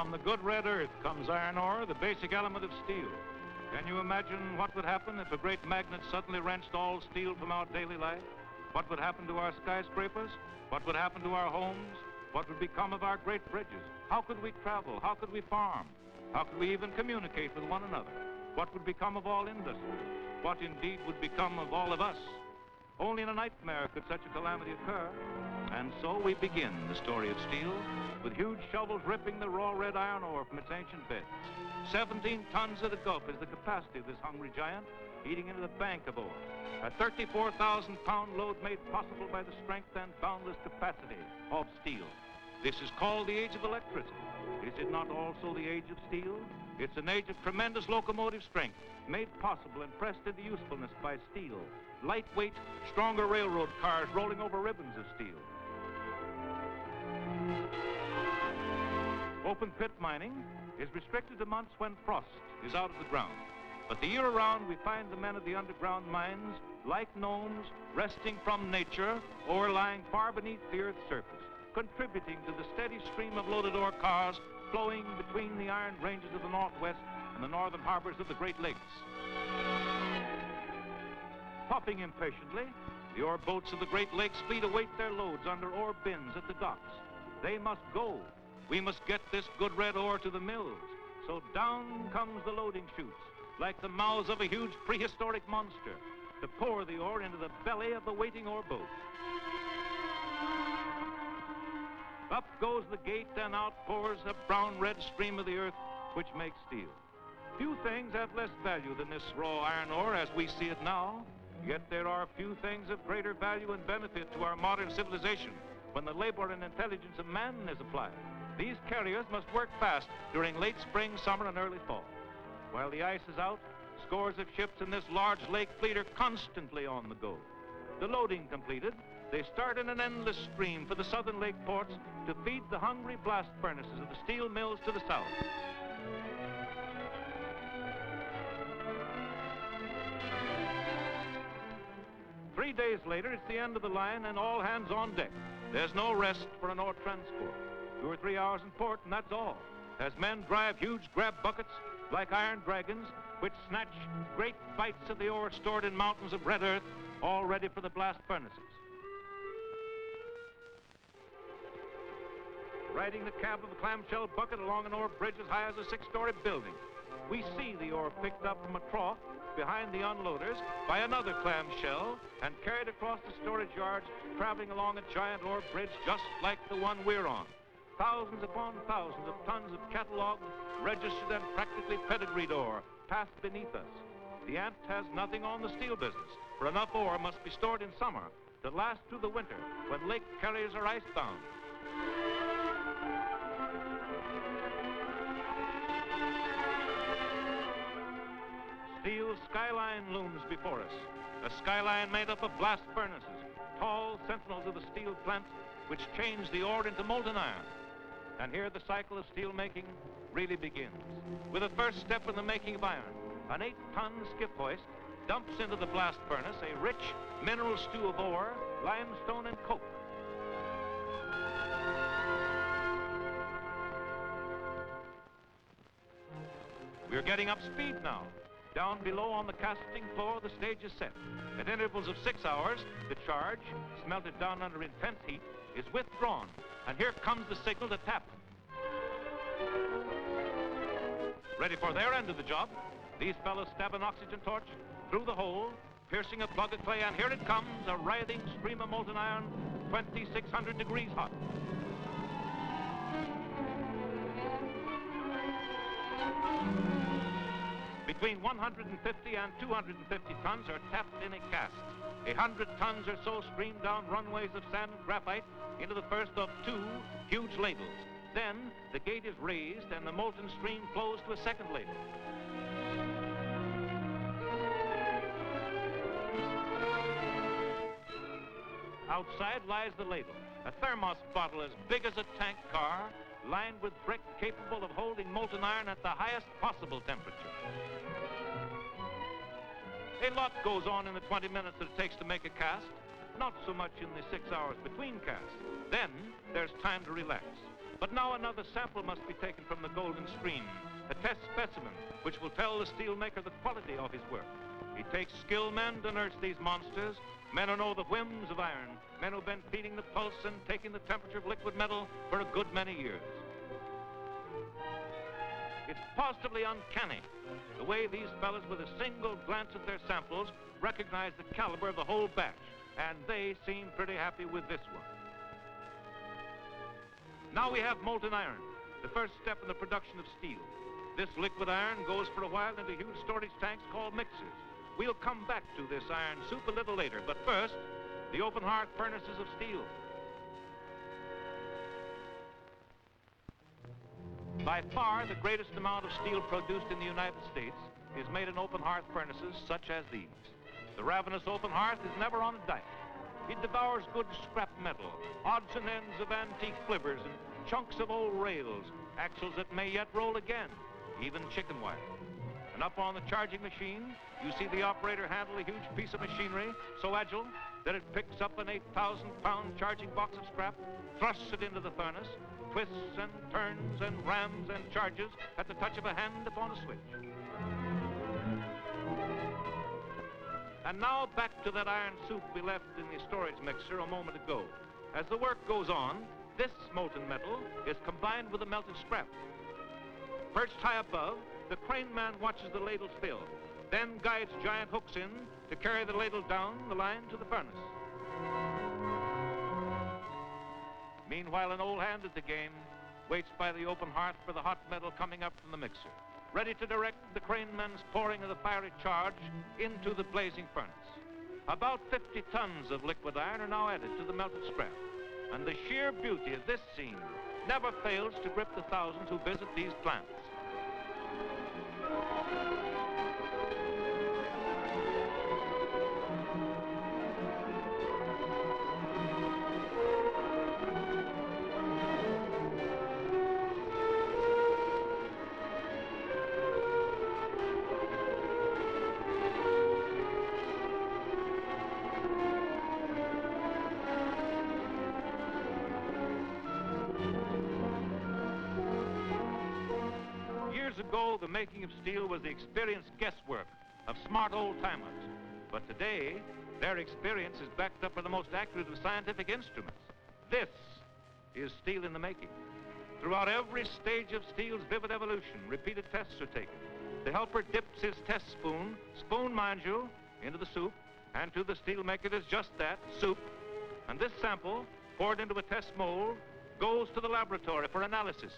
From the good red earth comes iron ore, the basic element of steel. Can you imagine what would happen if a great magnet suddenly wrenched all steel from our daily life? What would happen to our skyscrapers? What would happen to our homes? What would become of our great bridges? How could we travel? How could we farm? How could we even communicate with one another? What would become of all industry? What indeed would become of all of us? Only in a nightmare could such a calamity occur. And so we begin the story of steel, with huge shovels ripping the raw red iron ore from its ancient beds. 17 tons at a gulp is the capacity of this hungry giant, eating into the bank of ore. A 34,000-pound load made possible by the strength and boundless capacity of steel. This is called the age of electricity. Is it not also the age of steel? It's an age of tremendous locomotive strength, made possible and pressed into usefulness by steel. Lightweight, stronger railroad cars rolling over ribbons of steel. Open pit mining is restricted to months when frost is out of the ground. But the year around, we find the men of the underground mines, like gnomes, resting from nature or lying far beneath the earth's surface, contributing to the steady stream of loaded ore cars flowing between the iron ranges of the Northwest and the northern harbors of the Great Lakes. Puffing impatiently, the ore boats of the Great Lakes fleet await their loads under ore bins at the docks. They must go. We must get this good red ore to the mills. So down comes the loading chutes, like the mouths of a huge prehistoric monster, to pour the ore into the belly of the waiting ore boat. Up goes the gate and out pours a brown-red stream of the earth, which makes steel. Few things have less value than this raw iron ore as we see it now, yet there are few things of greater value and benefit to our modern civilization when the labor and intelligence of man is applied. These carriers must work fast during late spring, summer, and early fall. While the ice is out, scores of ships in this large lake fleet are constantly on the go. The loading completed, they start in an endless stream for the southern lake ports to feed the hungry blast furnaces of the steel mills to the south. Three days later, it's the end of the line and all hands on deck. There's no rest for an ore transport. 2 or 3 hours in port, and that's all, as men drive huge grab buckets like iron dragons, which snatch great bites of the ore stored in mountains of red earth, all ready for the blast furnaces. Riding the cab of a clamshell bucket along an ore bridge as high as a 6-story building, we see the ore picked up from a trough behind the unloaders by another clamshell and carried across the storage yards, traveling along a giant ore bridge just like the one we're on. Thousands upon thousands of tons of cataloged, registered, and practically pedigreed ore pass beneath us. The ant has nothing on the steel business, for enough ore must be stored in summer to last through the winter when lake carriers are icebound. Steel skyline looms before us, a skyline made up of blast furnaces, tall sentinels of the steel plant which change the ore into molten iron. And here the cycle of steel making really begins. With the first step in the making of iron, an 8-ton skip hoist dumps into the blast furnace a rich mineral stew of ore, limestone, and coke. We're getting up speed now. Down below on the casting floor, the stage is set. At intervals of 6 hours, the charge, smelted down under intense heat, is withdrawn. And here comes the signal to tap. Ready for their end of the job, these fellows stab an oxygen torch through the hole, piercing a plug of clay, and here it comes, a writhing stream of molten iron, 2,600 degrees hot. Between 150 and 250 tons are tapped in a cast. 100 tons or so stream down runways of sand and graphite into the first of 2 huge ladles. Then the gate is raised and the molten stream flows to a second ladle. Outside lies the ladle, a thermos bottle as big as a tank car, lined with brick capable of holding molten iron at the highest possible temperature. A lot goes on in the 20 minutes that it takes to make a cast, not so much in the 6 hours between casts. Then there's time to relax. But now another sample must be taken from the golden stream, a test specimen which will tell the steelmaker the quality of his work. It takes skilled men to nurse these monsters, men who know the whims of iron, men who've been feeding the pulse and taking the temperature of liquid metal for a good many years. It's positively uncanny the way these fellas, with a single glance at their samples, recognize the caliber of the whole batch, and they seem pretty happy with this one. Now we have molten iron, the first step in the production of steel. This liquid iron goes for a while into huge storage tanks called mixers. We'll come back to this iron soup a little later, but first, the open hearth furnaces of steel. By far, the greatest amount of steel produced in the United States is made in open hearth furnaces such as these. The ravenous open hearth is never on a diet. It devours good scrap metal, odds and ends of antique flibbers and chunks of old rails, axles that may yet roll again, even chicken wire. And up on the charging machine, you see the operator handle a huge piece of machinery so agile that it picks up an 8,000-pound charging box of scrap, thrusts it into the furnace, twists and turns and rams and charges at the touch of a hand upon a switch. And now back to that iron soup we left in the storage mixer a moment ago. As the work goes on, this molten metal is combined with the melted scrap. Perched high above, the crane man watches the ladle fill, then guides giant hooks in to carry the ladle down the line to the furnace. Meanwhile, an old hand at the game waits by the open hearth for the hot metal coming up from the mixer, ready to direct the crane man's pouring of the fiery charge into the blazing furnace. About 50 tons of liquid iron are now added to the melted scrap, and the sheer beauty of this scene never fails to grip the thousands who visit these plants. Years ago, the making of steel was the experienced guesswork of smart old-timers. But today, their experience is backed up by the most accurate of scientific instruments. This is steel in the making. Throughout every stage of steel's vivid evolution, repeated tests are taken. The helper dips his test spoon, mind you, into the soup, and to the steelmaker it is just that, soup. And this sample, poured into a test mold, goes to the laboratory for analysis.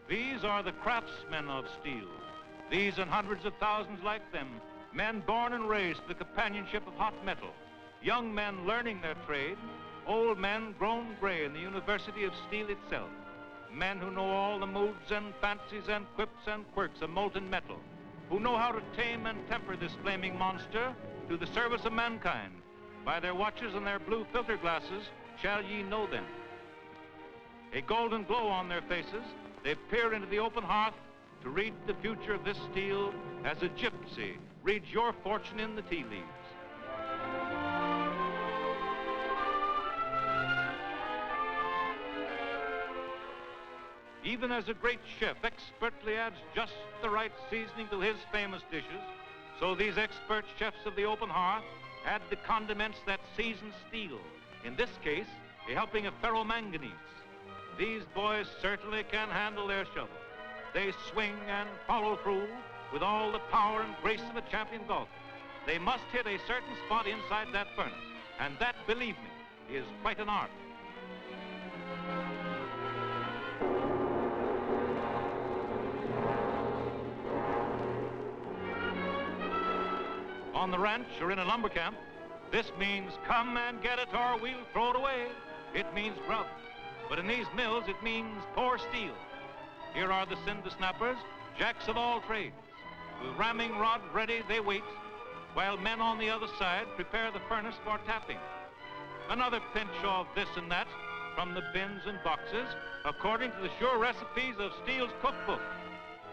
These are the craftsmen of steel. These and hundreds of thousands like them, men born and raised to the companionship of hot metal, young men learning their trade, old men grown gray in the University of Steel itself, men who know all the moods and fancies and quips and quirks of molten metal, who know how to tame and temper this flaming monster to the service of mankind. By their watches and their blue filter glasses shall ye know them. A golden glow on their faces, they peer into the open hearth to read the future of this steel as a gypsy reads your fortune in the tea leaves. Even as a great chef expertly adds just the right seasoning to his famous dishes, so these expert chefs of the open hearth add the condiments that season steel, in this case, a helping of ferromanganese. These boys certainly can handle their shovel. They swing and follow through with all the power and grace of a champion golfer. They must hit a certain spot inside that furnace, and that, believe me, is quite an art. On the ranch or in a lumber camp, this means come and get it or we'll throw it away. It means grub. But in these mills, it means pour steel. Here are the cinder snappers, jacks of all trades. With ramming rod ready, they wait, while men on the other side prepare the furnace for tapping. Another pinch of this and that, from the bins and boxes according to the sure recipes of Steele's cookbook.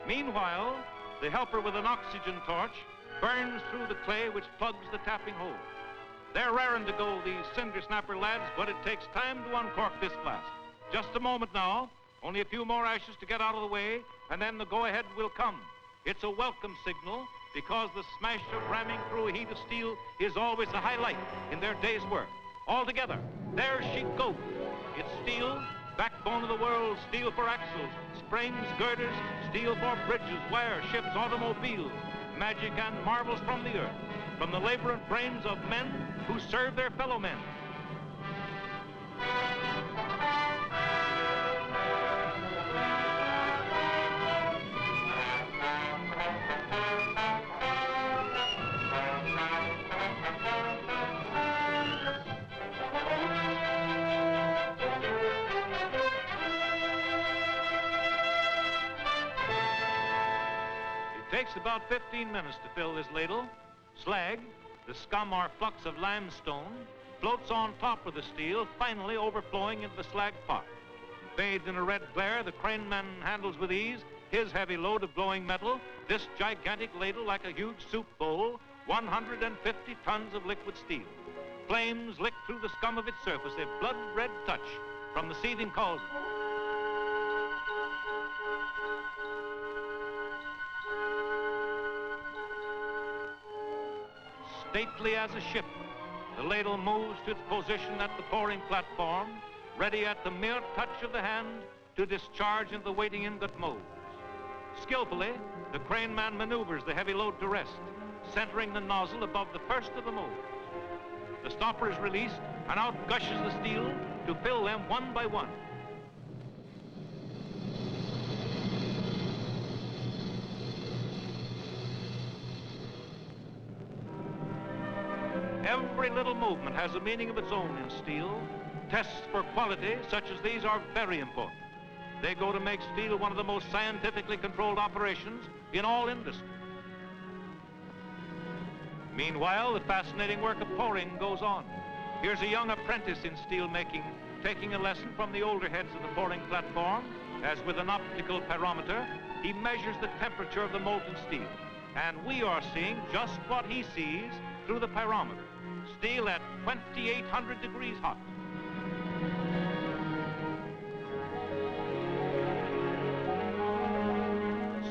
Meanwhile, the helper with an oxygen torch burns through the clay which plugs the tapping hole. They're raring to go, these cinder snapper lads, but it takes time to uncork this blast. Just a moment now, only a few more ashes to get out of the way, and then the go-ahead will come. It's a welcome signal because the smash of ramming through a heat of steel is always a highlight in their day's work. All together, there she goes. It's steel, backbone of the world, steel for axles, springs, girders, steel for bridges, wire, ships, automobiles, magic and marvels from the earth, from the labor and brains of men who serve their fellow men. It takes about 15 minutes to fill this ladle. Slag, the scum or flux of limestone, floats on top of the steel, finally overflowing into the slag pot. Bathed in a red glare, the craneman handles with ease his heavy load of glowing metal, this gigantic ladle like a huge soup bowl, 150 tons of liquid steel. Flames lick through the scum of its surface, a blood-red touch from the seething cauldron. Stately as a ship, the ladle moves to its position at the pouring platform, ready at the mere touch of the hand to discharge into the waiting ingot molds. Skillfully, the craneman maneuvers the heavy load to rest, centering the nozzle above the first of the molds. The stopper is released, and out gushes the steel to fill them one by one. Every little movement has a meaning of its own in steel. Tests for quality, such as these, are very important. They go to make steel one of the most scientifically controlled operations in all industry. Meanwhile, the fascinating work of pouring goes on. Here's a young apprentice in steel making, taking a lesson from the older heads of the pouring platform, as with an optical pyrometer, he measures the temperature of the molten steel. And we are seeing just what he sees through the pyrometer. Steel at 2,800 degrees hot.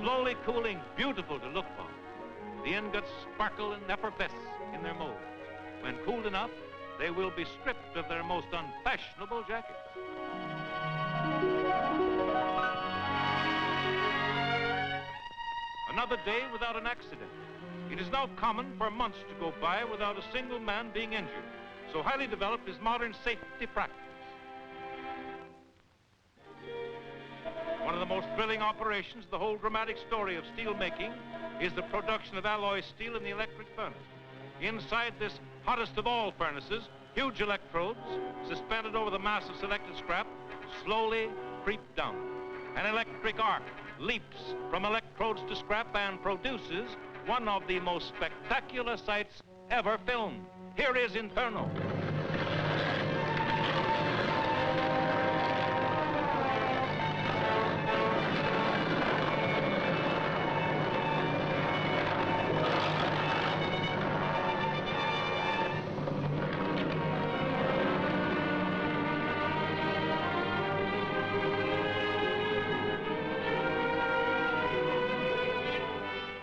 Slowly cooling, beautiful to look upon. The ingots sparkle and effervesce in their molds. When cooled enough, they will be stripped of their most unfashionable jackets. Another day without an accident. It is now common for months to go by without a single man being injured. So highly developed is modern safety practice. One of the most thrilling operations, the whole dramatic story of steel making, is the production of alloy steel in the electric furnace. Inside this hottest of all furnaces, huge electrodes, suspended over the mass of selected scrap, slowly creep down. An electric arc leaps from electrodes to scrap and produces one of the most spectacular sights ever filmed. Here is Inferno.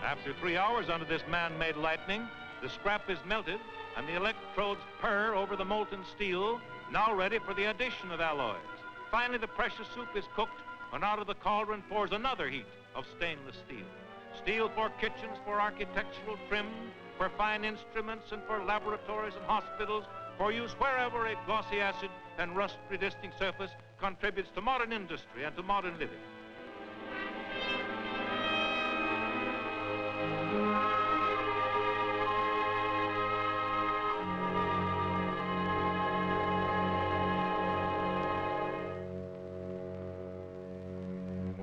After 3 hours under this man-made lightning, the scrap is melted and the electrodes purr over the molten steel, now ready for the addition of alloys. Finally, the precious soup is cooked, and out of the cauldron pours another heat of stainless steel. Steel for kitchens, for architectural trim, for fine instruments, and for laboratories and hospitals, for use wherever a glossy acid and rust-resisting surface contributes to modern industry and to modern living.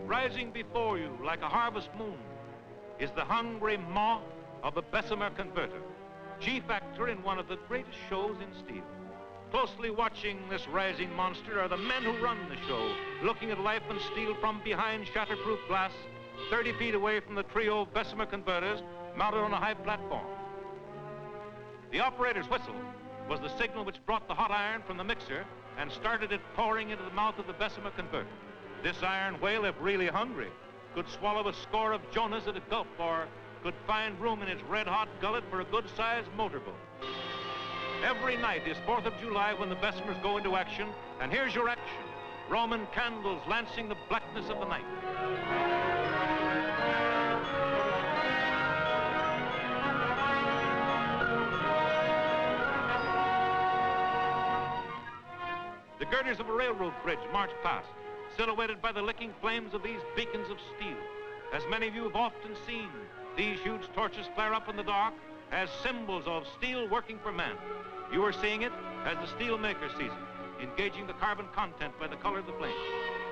Rising before you like a harvest moon is the hungry maw of the Bessemer converter, chief actor in one of the greatest shows in steel. Closely watching this rising monster are the men who run the show, looking at life and steel from behind shatterproof glass, 30 feet away from the trio of Bessemer converters mounted on a high platform. The operator's whistle was the signal which brought the hot iron from the mixer and started it pouring into the mouth of the Bessemer converter. This iron whale, if really hungry, could swallow a score of Jonahs at a gulp, or could find room in its red-hot gullet for a good-sized motorboat. Every night is 4th of July when the Bessemers go into action, and here's your action. Roman candles lancing the blackness of the night. The girders of a railroad bridge march past, silhouetted by the licking flames of these beacons of steel. As many of you have often seen, these huge torches flare up in the dark as symbols of steel working for man. You are seeing it as the steel maker sees it, engaging the carbon content by the color of the flame.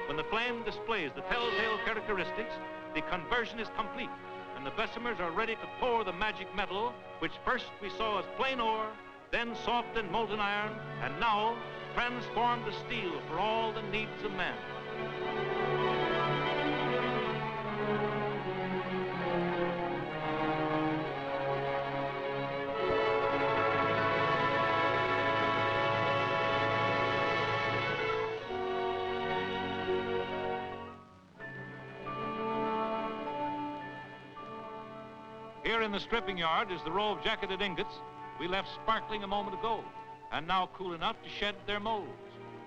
When the flame displays the telltale characteristics, the conversion is complete, and the Bessemers are ready to pour the magic metal, which first we saw as plain ore, then soft and molten iron, and now transformed to steel for all the needs of man. Here in the stripping yard is the row of jacketed ingots we left sparkling a moment ago, and now cool enough to shed their molds.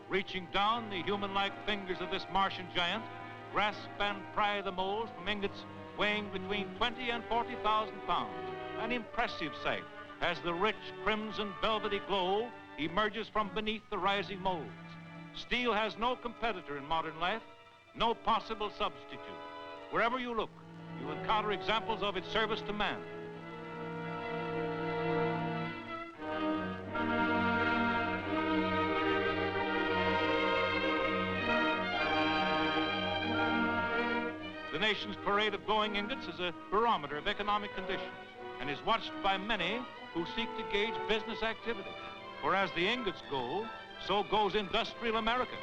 Reaching down, the human-like fingers of this Martian giant grasp and pry the molds from ingots weighing between 20 and 40,000 pounds. An impressive sight as the rich crimson velvety glow emerges from beneath the rising molds. Steel has no competitor in modern life, no possible substitute. Wherever you look, you encounter examples of its service to man. The nation's parade of glowing ingots is a barometer of economic conditions and is watched by many who seek to gauge business activity. For as the ingots go, so goes industrial America.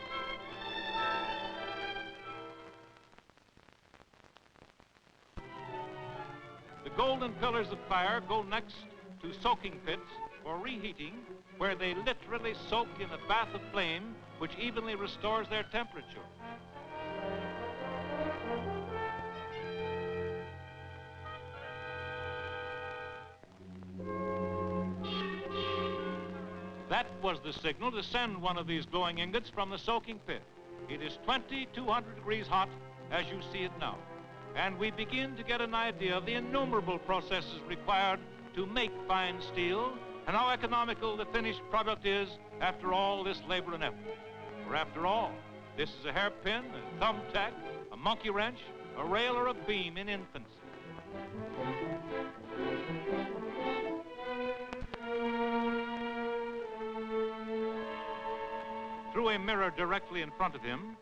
The golden pillars of fire go next to soaking pits for reheating, where they literally soak in a bath of flame which evenly restores their temperature. That was the signal to send one of these glowing ingots from the soaking pit. It is 2,200 degrees hot as you see it now. And we begin to get an idea of the innumerable processes required to make fine steel and how economical the finished product is after all this labor and effort. For after all, this is a hairpin, a thumbtack, a monkey wrench, a rail, or a beam in infancy. Through a mirror directly in front of him,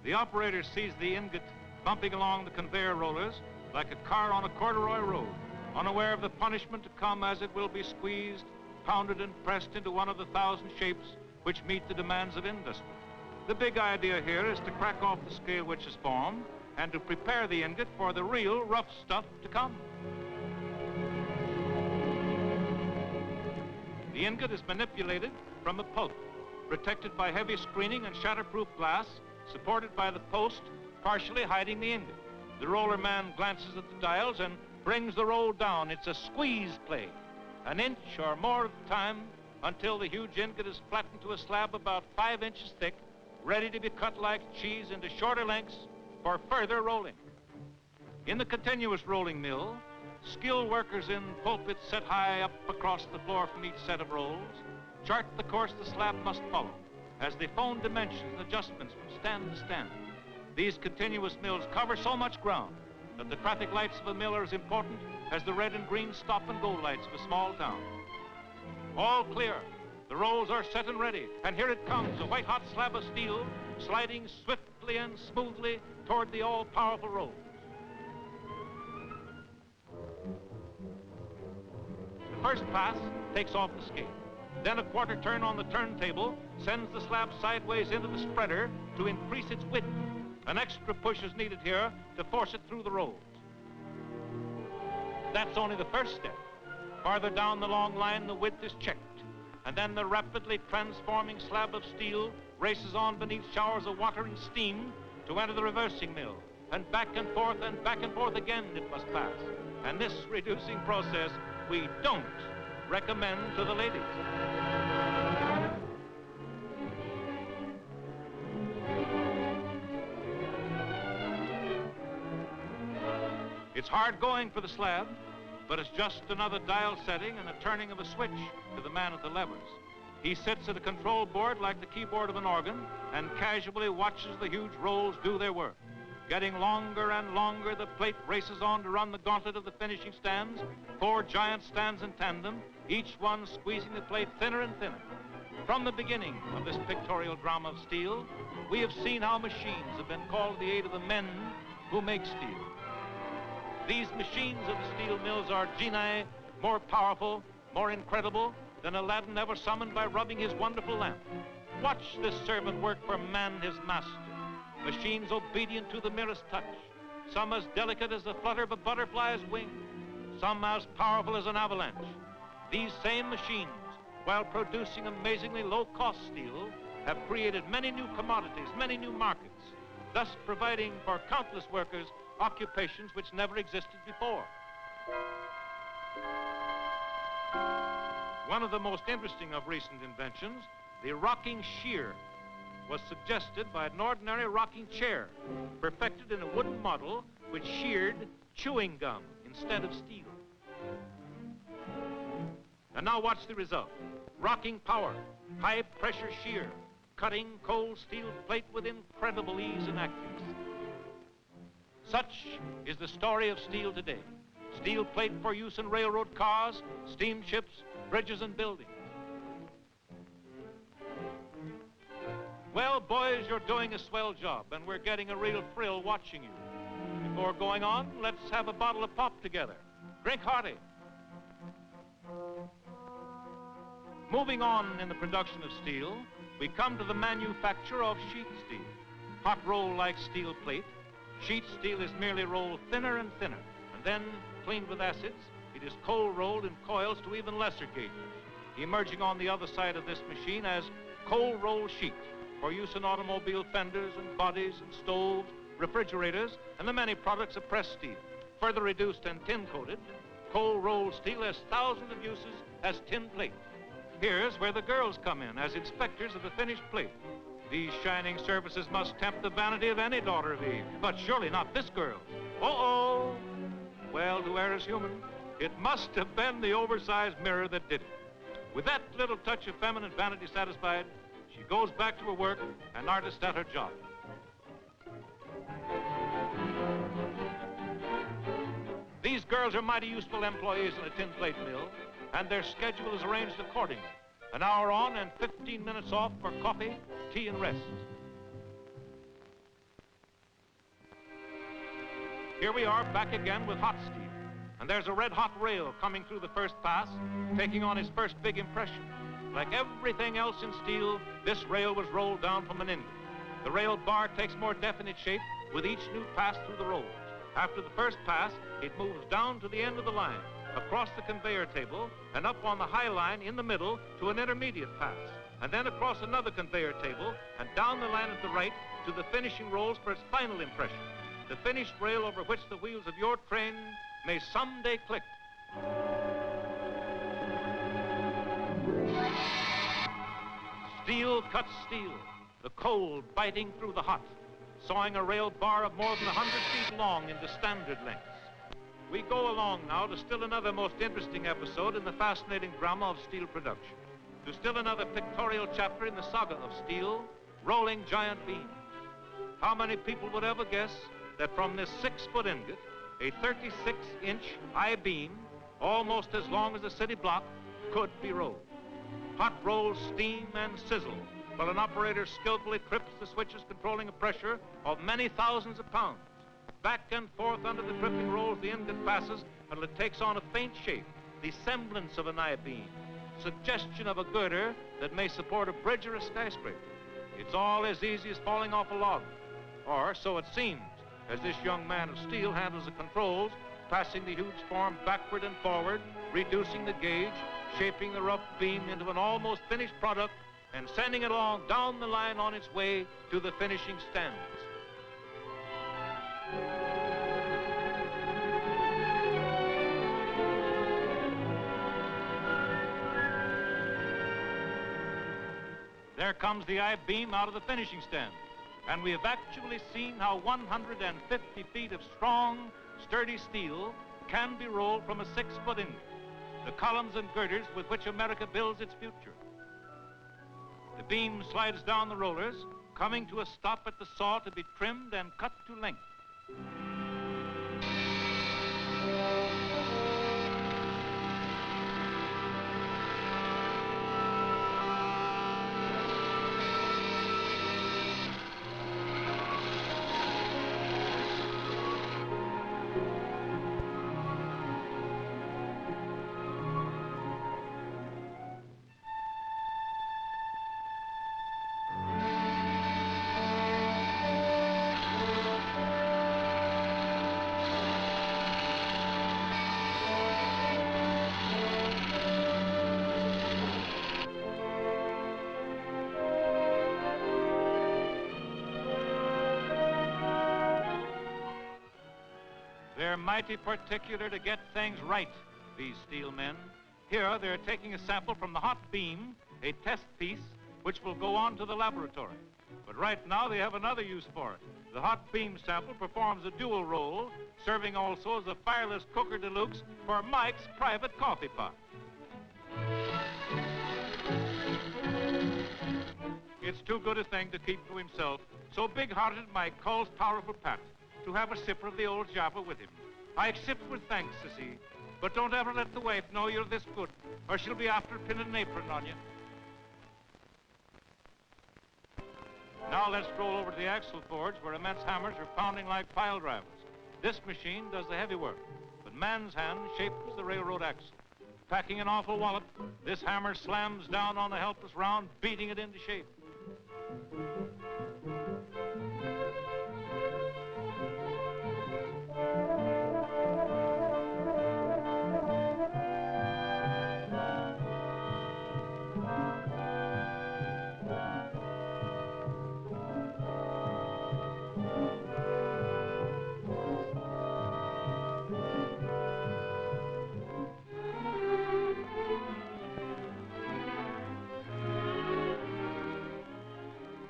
the operator sees the ingot bumping along the conveyor rollers like a car on a corduroy road, unaware of the punishment to come as it will be squeezed, pounded, and pressed into one of the 1,000 shapes which meet the demands of industry. The big idea here is to crack off the scale which is formed and to prepare the ingot for the real rough stuff to come. The ingot is manipulated from a pulp, protected by heavy screening and shatterproof glass, supported by the post partially hiding the ingot. The roller man glances at the dials and brings the roll down. It's a squeeze play, an inch or more at a time until the huge ingot is flattened to a slab about 5 inches thick, ready to be cut like cheese into shorter lengths for further rolling. In the continuous rolling mill, skilled workers in pulpits set high up across the floor from each set of rolls chart the course the slab must follow as they phone dimensions and adjustments from stand to stand. These continuous mills cover so much ground that the traffic lights of a mill are as important as the red and green stop and go lights of a small town. All clear. The rolls are set and ready, and here it comes, a white-hot slab of steel sliding swiftly and smoothly toward the all-powerful rolls. The first pass takes off the scale. Then a quarter turn on the turntable sends the slab sideways into the spreader to increase its width. An extra push is needed here to force it through the rolls. That's only the first step. Farther down the long line, the width is checked, and then the rapidly transforming slab of steel races on beneath showers of water and steam to enter the reversing mill, and back and forth again it must pass. And this reducing process we don't recommend to the ladies. It's hard going for the slab, but it's just another dial setting and a turning of a switch to the man at the levers. He sits at a control board like the keyboard of an organ and casually watches the huge rolls do their work. Getting longer and longer, the plate races on to run the gauntlet of the finishing stands, 4 giant stands in tandem, each one squeezing the plate thinner and thinner. From the beginning of this pictorial drama of steel, we have seen how machines have been called to the aid of the men who make steel. These machines of the steel mills are genii more powerful, more incredible than Aladdin ever summoned by rubbing his wonderful lamp. Watch this servant work for man, his master. Machines obedient to the merest touch. Some as delicate as the flutter of a butterfly's wing. Some as powerful as an avalanche. These same machines, while producing amazingly low-cost steel, have created many new commodities, many new markets, thus providing for countless workers occupations which never existed before. One of the most interesting of recent inventions, the rocking shear, was suggested by an ordinary rocking chair, perfected in a wooden model which sheared chewing gum instead of steel. And now watch the result. Rocking power, high pressure shear, cutting cold steel plate with incredible ease and accuracy. Such is the story of steel today. Steel plate for use in railroad cars, steamships, bridges, and buildings. Well, boys, you're doing a swell job, and we're getting a real thrill watching you. Before going on, let's have a bottle of pop together. Drink hearty. Moving on in the production of steel, we come to the manufacture of sheet steel. Hot roll like steel plate. Sheet steel is merely rolled thinner and thinner, and then, cleaned with acids, it is cold rolled in coils to even lesser gauges, emerging on the other side of this machine as cold roll sheet for use in automobile fenders and bodies and stoves, refrigerators, and the many products of pressed steel. Further reduced and tin-coated, cold rolled steel has thousands of uses as tin plate. Here's where the girls come in as inspectors of the finished plate. These shining surfaces must tempt the vanity of any daughter of Eve, but surely not this girl. Uh-oh. Well, to err is human. It must have been the oversized mirror that did it. With that little touch of feminine vanity satisfied, she goes back to her work, an artist at her job. These girls are mighty useful employees in a tin plate mill, and their schedule is arranged accordingly. An hour on and 15 minutes off for coffee, tea, and rest. Here we are back again with hot steel. And there's a red-hot rail coming through the first pass, taking on his first big impression. Like everything else in steel, this rail was rolled down from an ingot. The rail bar takes more definite shape with each new pass through the rolls. After the first pass, it moves down to the end of the line, across the conveyor table, and up on the high line in the middle to an intermediate pass, and then across another conveyor table and down the line at the right to the finishing rolls for its final impression, the finished rail over which the wheels of your train may someday click. Steel cuts steel, the cold biting through the hot, sawing a rail bar of more than 100 feet long into standard lengths. We go along now to still another most interesting episode in the fascinating drama of steel production, to still another pictorial chapter in the saga of steel, rolling giant beams. How many people would ever guess that from this 6-foot ingot, a 36-inch I-beam, almost as long as a city block, could be rolled? Hot rolls steam and sizzle while an operator skillfully trips the switches controlling a pressure of many thousands of pounds. Back and forth under the tripping rolls the ingot passes until it takes on a faint shape, the semblance of an I-beam. suggestion of a girder that may support a bridge or a skyscraper. It's all as easy as falling off a log. Or so it seems, as this young man of steel handles the controls, passing the huge form backward and forward, reducing the gauge, shaping the rough beam into an almost finished product, and sending it along down the line on its way to the finishing stands. There comes the I-beam out of the finishing stand, and we have actually seen how 150 feet of strong, sturdy steel can be rolled from a 6-foot ingot, the columns and girders with which America builds its future. The beam slides down the rollers, coming to a stop at the saw to be trimmed and cut to length. They're mighty particular to get things right, these steel men. Here, they're taking a sample from the hot beam, a test piece, which will go on to the laboratory. But right now, they have another use for it. The hot beam sample performs a dual role, serving also as a fireless cooker de luxe for Mike's private coffee pot. It's too good a thing to keep to himself, so big-hearted Mike calls Powerful Pat to have a sipper of the old Java with him. I accept with thanks, says he, but don't ever let the wife know you're this good, or she'll be after pinning an apron on you. Now let's stroll over to the axle forge, where immense hammers are pounding like pile drivers. This machine does the heavy work, but man's hand shapes the railroad axle. Packing an awful wallop, this hammer slams down on the helpless round, beating it into shape.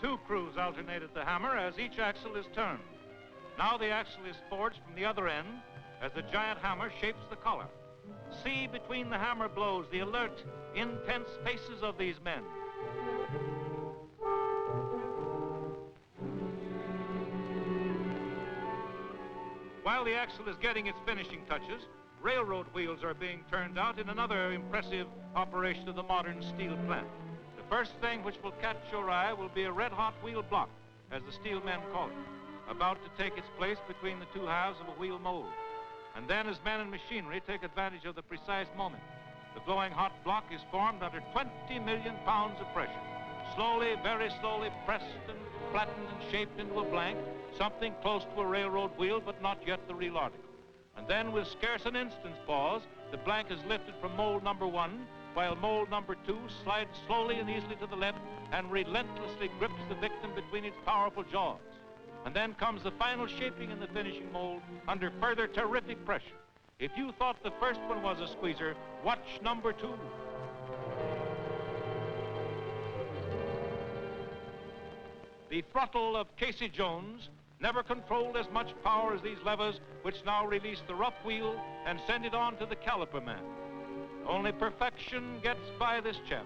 Two crews alternate at the hammer as each axle is turned. Now the axle is forged from the other end as the giant hammer shapes the collar. See between the hammer blows the alert, intense faces of these men. While the axle is getting its finishing touches, railroad wheels are being turned out in another impressive operation of the modern steel plant. The first thing which will catch your eye will be a red-hot wheel block, as the steel men call it, about to take its place between the two halves of a wheel mold. And then, as men and machinery take advantage of the precise moment, the glowing hot block is formed under 20 million pounds of pressure. Slowly, very slowly pressed and flattened and shaped into a blank, something close to a railroad wheel, but not yet the real article. And then, with scarce an instant's pause, the blank is lifted from mold number 1, while mold number 2 slides slowly and easily to the left and relentlessly grips the victim between its powerful jaws. And then comes the final shaping in the finishing mold under further terrific pressure. If you thought the first one was a squeezer, watch number 2. The throttle of Casey Jones never controlled as much power as these levers, which now release the rough wheel and send it on to the caliper man. Only perfection gets by this chap.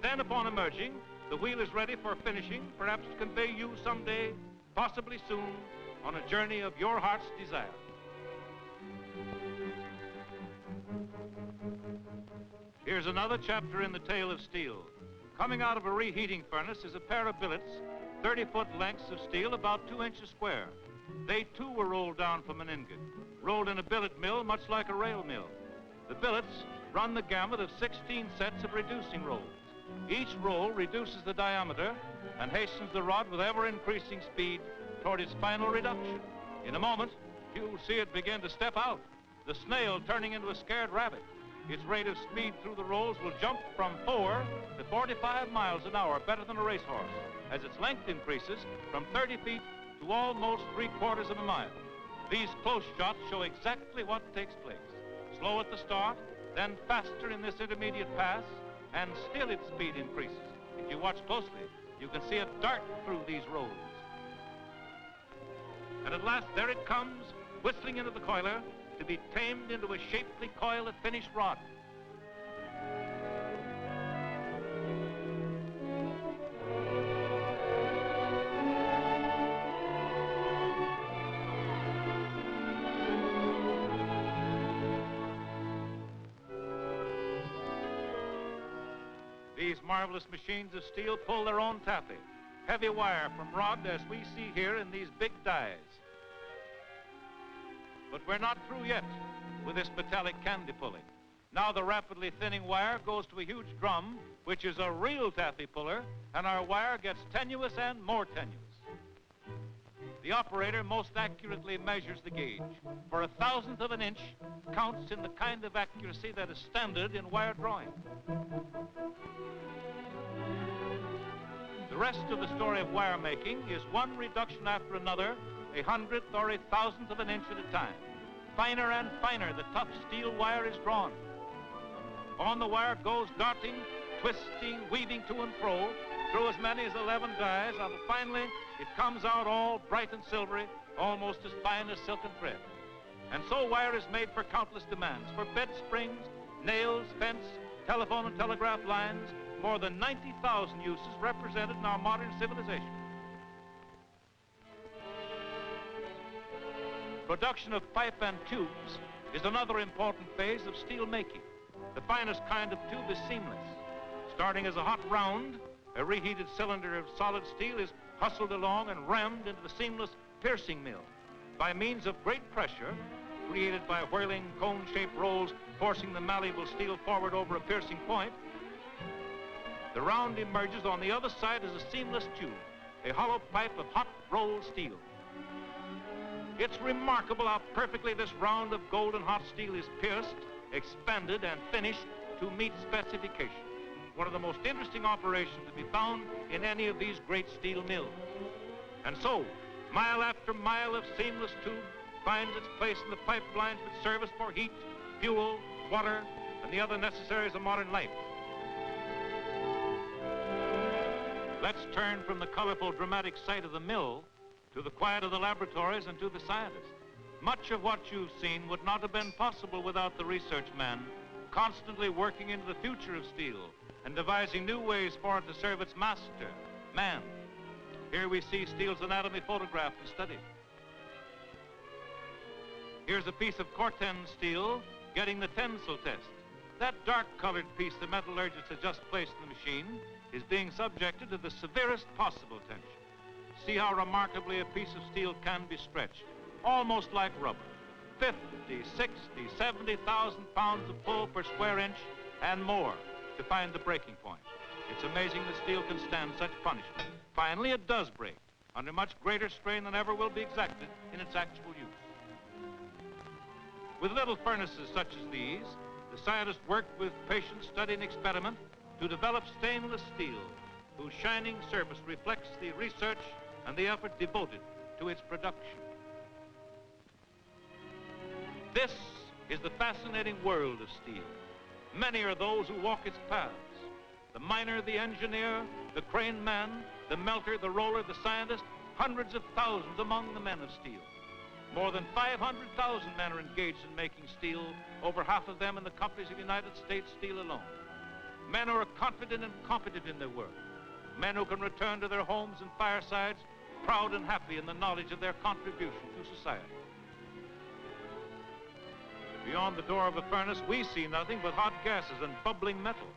Then, upon emerging, the wheel is ready for finishing, perhaps to convey you someday, possibly soon, on a journey of your heart's desire. Here's another chapter in the tale of steel. Coming out of a reheating furnace is a pair of billets, 30-foot lengths of steel about 2 inches square. They, too, were rolled down from an ingot, rolled in a billet mill much like a rail mill. The billets, run the gamut of 16 sets of reducing rolls. Each roll reduces the diameter and hastens the rod with ever-increasing speed toward its final reduction. In a moment, you'll see it begin to step out, the snail turning into a scared rabbit. Its rate of speed through the rolls will jump from 4 to 45 miles an hour, better than a racehorse, as its length increases from 30 feet to almost 3/4 of a mile. These close shots show exactly what takes place. Slow at the start, then faster in this intermediate pass, and still its speed increases. If you watch closely, you can see it dart through these rolls. And at last, there it comes, whistling into the coiler, to be tamed into a shapely coil of finished rod. These marvelous machines of steel pull their own taffy, heavy wire from rod as we see here in these big dies. But we're not through yet with this metallic candy pulling. Now the rapidly thinning wire goes to a huge drum, which is a real taffy puller, and our wire gets tenuous and more tenuous. The operator most accurately measures the gauge. For 1/1000th of an inch counts in the kind of accuracy that is standard in wire drawing. The rest of the story of wire making is one reduction after another, 1/100th or 1/1000th of an inch at a time. Finer and finer, the tough steel wire is drawn. On the wire goes darting, twisting, weaving to and fro through as many as 11 dies, until finally it comes out all bright and silvery, almost as fine as silken thread. And so wire is made for countless demands, for bed springs, nails, fence, telephone and telegraph lines, more than 90,000 uses represented in our modern civilization. Production of pipe and tubes is another important phase of steel making. The finest kind of tube is seamless. Starting as a hot round, a reheated cylinder of solid steel is hustled along and rammed into the seamless piercing mill. By means of great pressure, created by whirling cone-shaped rolls forcing the malleable steel forward over a piercing point, the round emerges on the other side as a seamless tube, a hollow pipe of hot rolled steel. It's remarkable how perfectly this round of golden hot steel is pierced, expanded, and finished to meet specification. One of the most interesting operations to be found in any of these great steel mills. And so, mile after mile of seamless tube finds its place in the pipelines which service for heat, fuel, water, and the other necessaries of modern life. Let's turn from the colorful, dramatic sight of the mill to the quiet of the laboratories and to the scientists. Much of what you've seen would not have been possible without the research man, constantly working into the future of steel and devising new ways for it to serve its master, man. Here we see steel's anatomy photographed and studied. Here's a piece of Corten steel getting the tensile test. That dark-colored piece the metallurgist has just placed in the machine is being subjected to the severest possible tension. See how remarkably a piece of steel can be stretched, almost like rubber. 50, 60, 70,000 pounds of pull per square inch and more to find the breaking point. It's amazing the steel can stand such punishment. Finally, it does break, under much greater strain than ever will be exacted in its actual use. With little furnaces such as these, the scientists worked with patient study and experiment to develop stainless steel, whose shining surface reflects the research and the effort devoted to its production. This is the fascinating world of steel. Many are those who walk its paths. The miner, the engineer, the crane man, the melter, the roller, the scientist, hundreds of thousands among the men of steel. More than 500,000 men are engaged in making steel, over half of them in the companies of United States Steel alone. Men who are confident and competent in their work. Men who can return to their homes and firesides proud and happy in the knowledge of their contribution to society. Beyond the door of a furnace, we see nothing but hot gases and bubbling metal.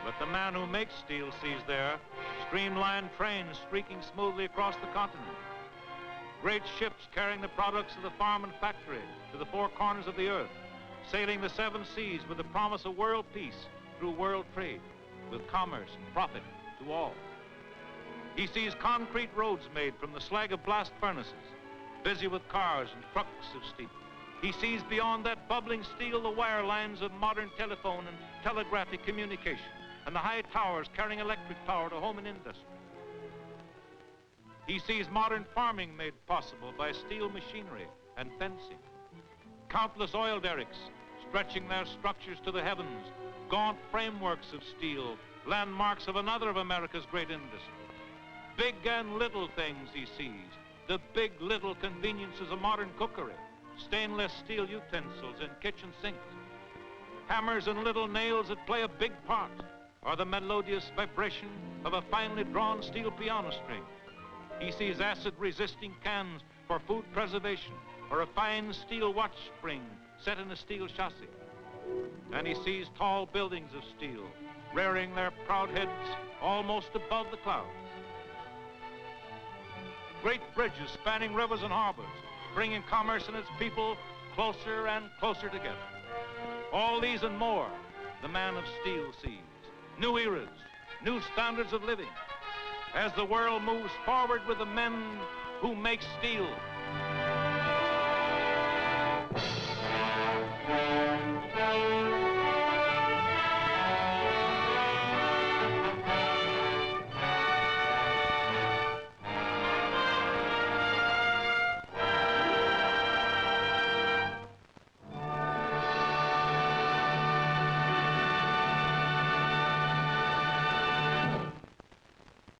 But the man who makes steel sees there streamlined trains streaking smoothly across the continent. Great ships carrying the products of the farm and factory to the four corners of the earth. sailing the 7 seas with the promise of world peace through world trade, with commerce and profit to all. He sees concrete roads made from the slag of blast furnaces, busy with cars and trucks of steel. He sees beyond that bubbling steel the wire lines of modern telephone and telegraphic communication, and the high towers carrying electric power to home and industry. He sees modern farming made possible by steel machinery and fencing. Countless oil derricks stretching their structures to the heavens, gaunt frameworks of steel, landmarks of another of America's great industries. Big and little things he sees, the big little conveniences of modern cookery, stainless steel utensils in kitchen sinks, hammers and little nails that play a big part, or the melodious vibration of a finely drawn steel piano string. He sees acid-resisting cans for food preservation, or a fine steel watch spring set in a steel chassis. And he sees tall buildings of steel, rearing their proud heads almost above the clouds. Great bridges spanning rivers and harbors, bringing commerce and its people closer and closer together. All these and more, the man of steel sees. New eras, new standards of living, as the world moves forward with the men who make steel.